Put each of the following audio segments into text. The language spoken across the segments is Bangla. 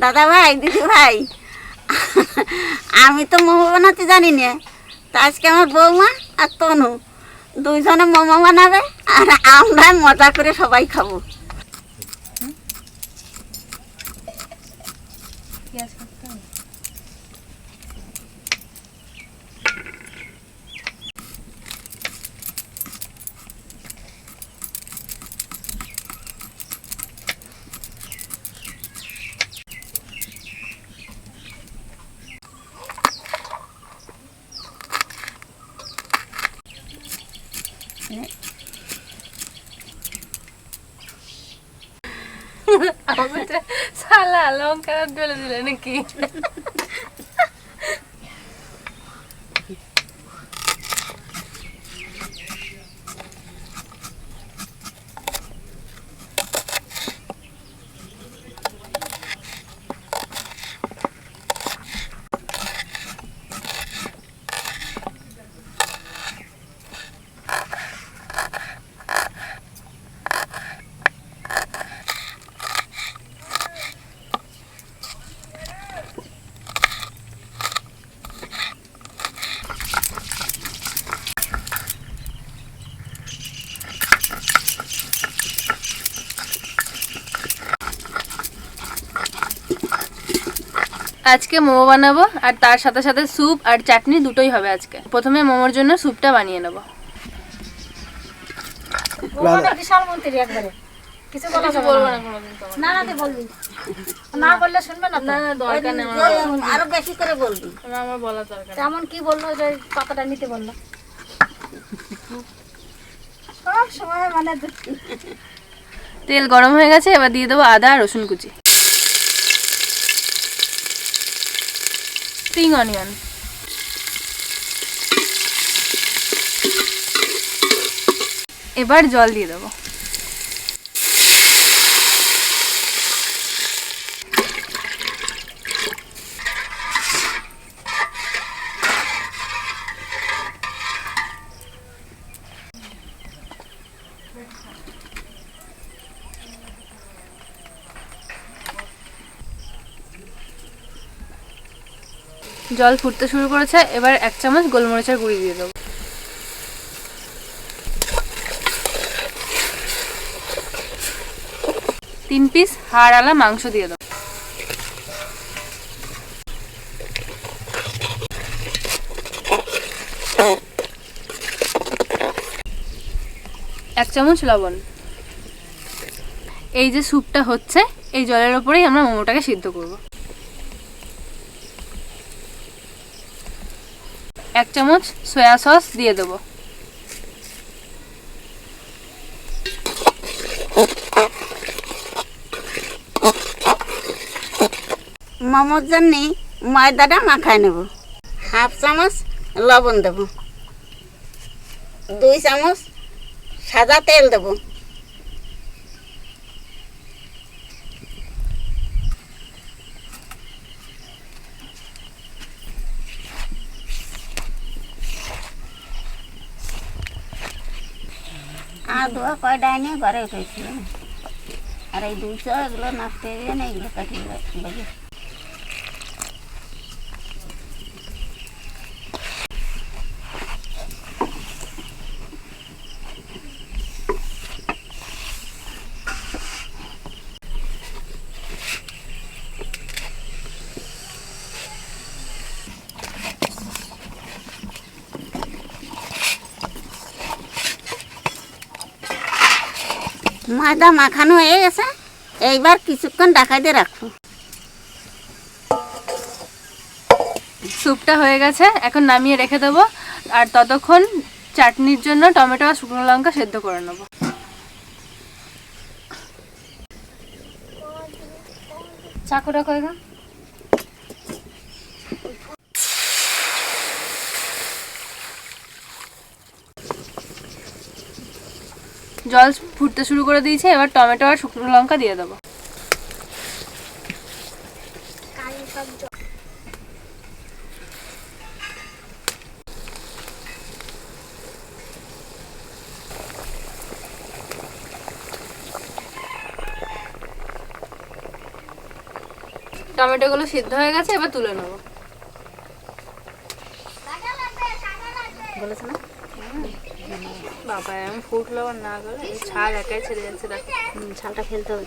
দাদা ভাই, দিদি ভাই, আমি তো মোমো বানাতে জানি না। তা আজকে আমার বৌমা আর তনু দুইজনে মোমো বানাবে, আর আমরা মজা করে সবাই খাবো। সালা লঙ্কা ঢেলে দিলে নাকি? আজকে মোমো বানাবো, আর তার সাথে সাথে স্যুপ আর চাটনি দুটোই হবে আজকে। প্রথমে মোমোর জন্য স্যুপটা বানিয়ে নেব। বিশাল মন্ত্রী একবারে কিছু বলবো না কোনোদিন। না না তুই বলবি, না বললে শুনবে না। না না দরকার নেই, আরো বেশি করে বলবি। আমার বলা দরকার। তেমন কি বললো যে পাতাটা নিতে বললো? সব সময় মানে তেল গরম হয়ে গেছে, এবার দিয়ে দেবো আদা আর রসুন কুচি, স্প্রিং অনিয়ন, এবার জল দিয়ে দেবো। জল ফুটতে শুরু করেছে, এবার 1 চামচ গোলমরিচের গুঁড়ি দিয়ে দেবো। তিন পিস হাড়ওয়ালা মাংস দিয়ে দেবো। এক চামচ লবণ। এই যে স্যুপটা হচ্ছে, এই জলের ওপরেই আমরা মোমোটাকে সিদ্ধ করব। 1 চামচ সয়া সস দিয়ে দেবো। মোমোর জন্য ময়দাটা মাখায় নেব। 1/2 চামচ লবণ দেব, 2 চামচ সাদা তেল দেব, আর ধোয়া কয়টায় নিয়ে ঘরে উঠেছিল। আর এই 200 এগুলো নষ্ট হয়ে গেলে এগুলো কাটিয়ে লাগে। ময়দা মাখানো হয়ে গেছে, এইবার কিছুক্ষণ ঢাকাই দিয়ে রাখবো। স্যুপটা হয়ে গেছে, এখন নামিয়ে রেখে দেবো। আর ততক্ষণ চাটনির জন্য টমেটো আর শুকনো লঙ্কা সেদ্ধ করে নেব। চাকুটা কই গো? জল ফুটতে শুরু করে দিয়েছে, এবার টমেটো আর শুকনো লঙ্কা দিয়ে দেবো। টমেটোগুলো সিদ্ধ হয়ে গেছে, এবার তুলে নেবো। বলেছে না বাবা আমি ফুটলো আর না গেলে ছাল একাই ছেড়ে যাচ্ছে, দেখো। ছালটা ফেলতে হবে।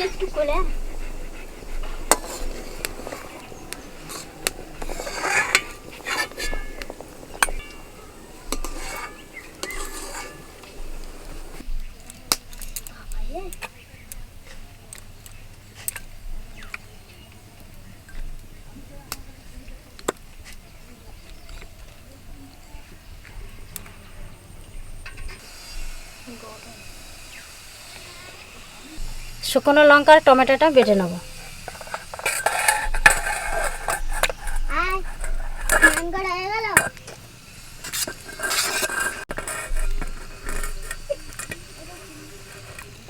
একটু করে শুকনো লঙ্কা আর টমেটোটা বেটে নেব।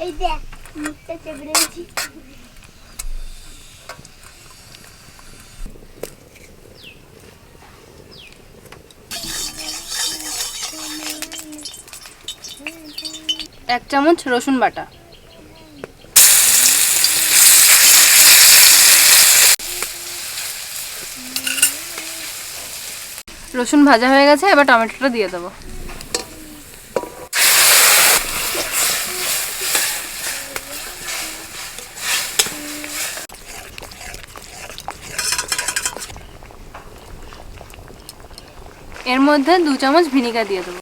এই দেখ মুখটা চেপড়ে গেছি। এক চামচ রসুন বাটা, রসুন ভাজা হয়ে গেছে, এবার টমেটোটা দিয়ে দেবো। এর মধ্যে 2 চামচ ভিনিগার দিয়ে দেবো।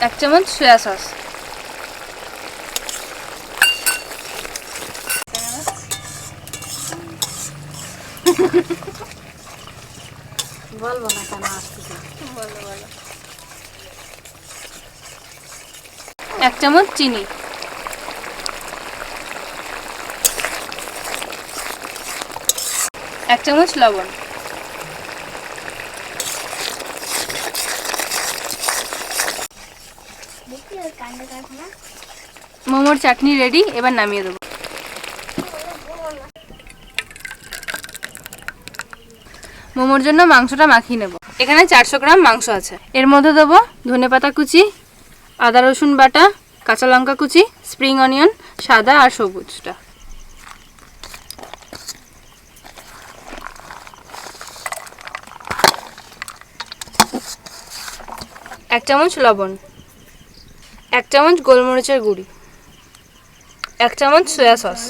এক চামচ সয়া সস, বলবো না কেন আসতেছে। এক চামচ চিনি, এক চামচ লবণ, মোমোর চাটনি রেডি, এবার নামিয়ে দেবো। মোমোর জন্য মাংসটা মাখিয়ে নেব। এখানে 400 গ্রাম মাংস আছে। এর মধ্যে দেবো ধনেপাতা কুচি, আদা রসুন বাটা, কাঁচা লঙ্কা কুচি, স্প্রিং অনিয়ন সাদা আর সবুজটা, এক চামচ লবণ, এক চামচ গোলমরিচের গুঁড়ি, এক চামচ সয়া সস,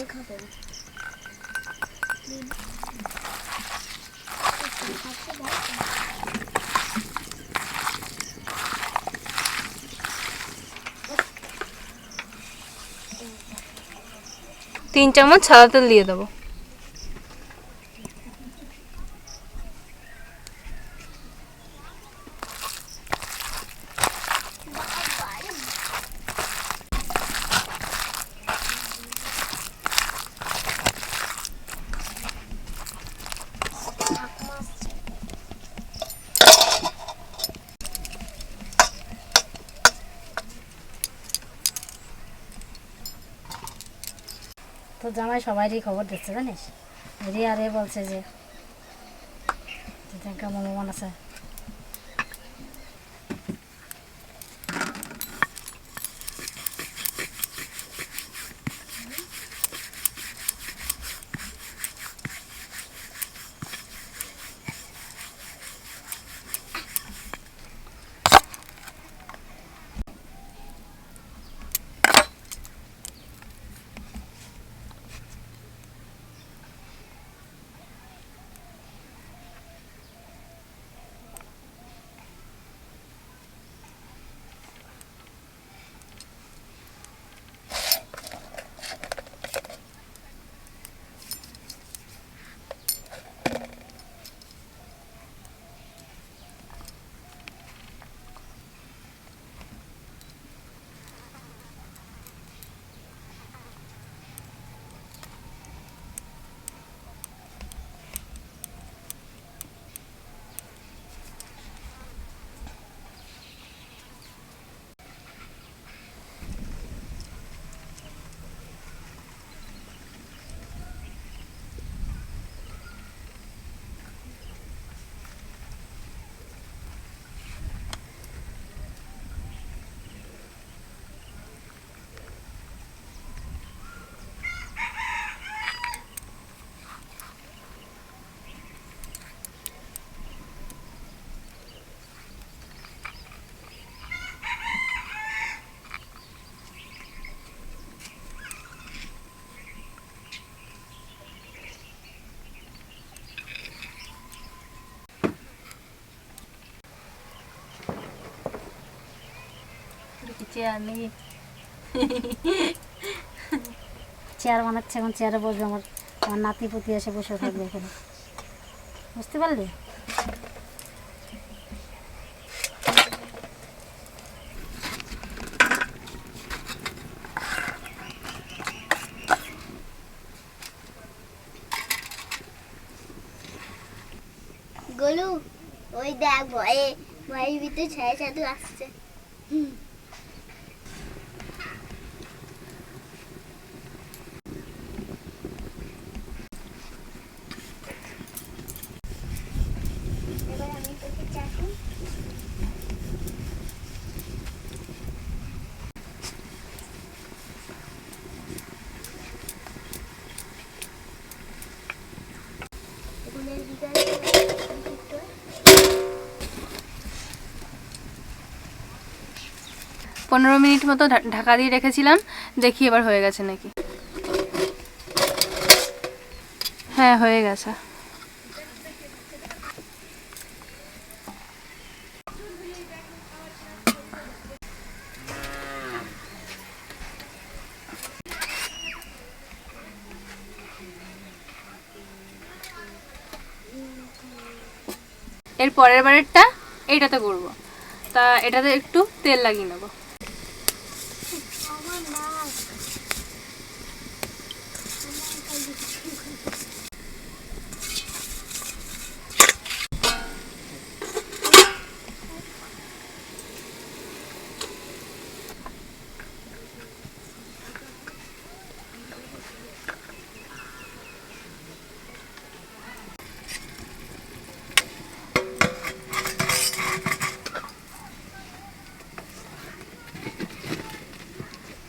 তিন চামচ সাদা তেল দিয়ে দেবো। তো জামাই সবাইরই খবর দিচ্ছে জানিস, রিয়া রে বলছে যে মোমো বানাচ্ছে। ডেকে আনি। চেয়ার বানাচ্ছে, এখন চেয়ারে বসবে। আমার আমার নাতি পুতি এসে বসে থাকবে এখানে, বুঝতে পারলি? গোলু ওই দেখ ভয়ে ভয়ের ভিতরে ছায়া সাধু আসছে। এবার আমি তোকে চাকু গুলের ভিতরে 15 মিনিট মতো ঢাকা দিয়ে রেখেছিলাম, দেখি এবার হয়ে গেছে নাকি। হ্যাঁ, হয়ে গেছে। এর পরের বারেরটা এইটাতে করব, তা এটাতে একটু তেল লাগিয়ে নেব।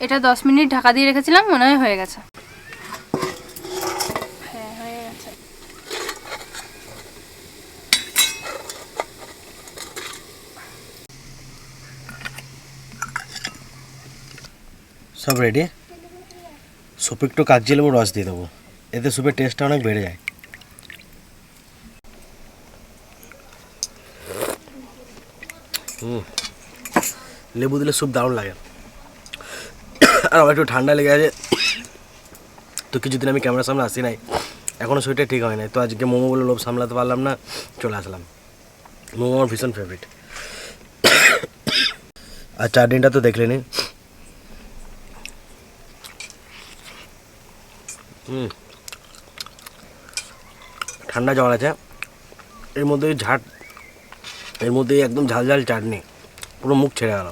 এটা 10 মিনিট ঢাকা দিয়ে রেখেছিলাম, মনে হয় হয়ে গেছে। হ্যাঁ, হয়ে গেছে। সব রেডি। সুপে একটু কাগজি লেবুর রস দিয়ে দেবো, এতে সুপের টেস্টটা অনেক বেড়ে যায়। লেবু দিলে স্যুপ দারুণ লাগে। আর আমার একটু ঠান্ডা লেগে আছে, তো কিছুদিন আমি ক্যামেরার সামনে আসি নাই, এখনও শরীরটা ঠিক হয় নাই, তো আজকে মোমো বলে লোভ সামলাতে পারলাম না, চলে আসলাম। মোমো আমার ভীষণ ফেভারিট। আর চাটনিটা তো দেখলেনি। ঠান্ডা জল আছে এর মধ্যে, এর মধ্যে একদম ঝাল ঝাল চাটনি, পুরো মুখ ছেড়ে গেল।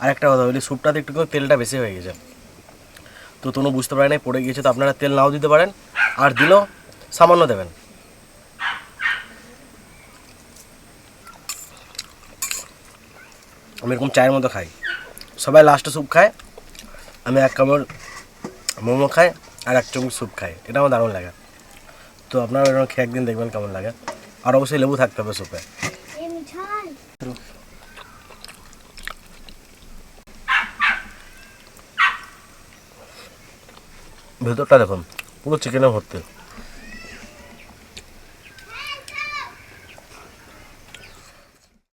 আর একটা কথা বলি, স্যুপটাতে একটু তেলটা বেশি হয়ে গেছে, তো তোনো বুঝতে পারে না পড়ে গিয়েছে, তো আপনারা তেল নাও দিতে পারেন, আর দিলেও সামান্য দেবেন। আমি এরকম চায়ের মতো খাই, সবাই লাস্টে স্যুপ খায়, আমি এক কামড় মোমো খাই আর এক চামচ স্যুপ খাই, এটা আমার দারুণ লাগে। তো আপনারা এরকম খেয়ে একদিন দেখবেন কেমন লাগে। আর অবশ্যই লেবু থাকতে হবে স্যুপে। ভেতরটা দেখুন পুরো চিকেনে ভর্তি।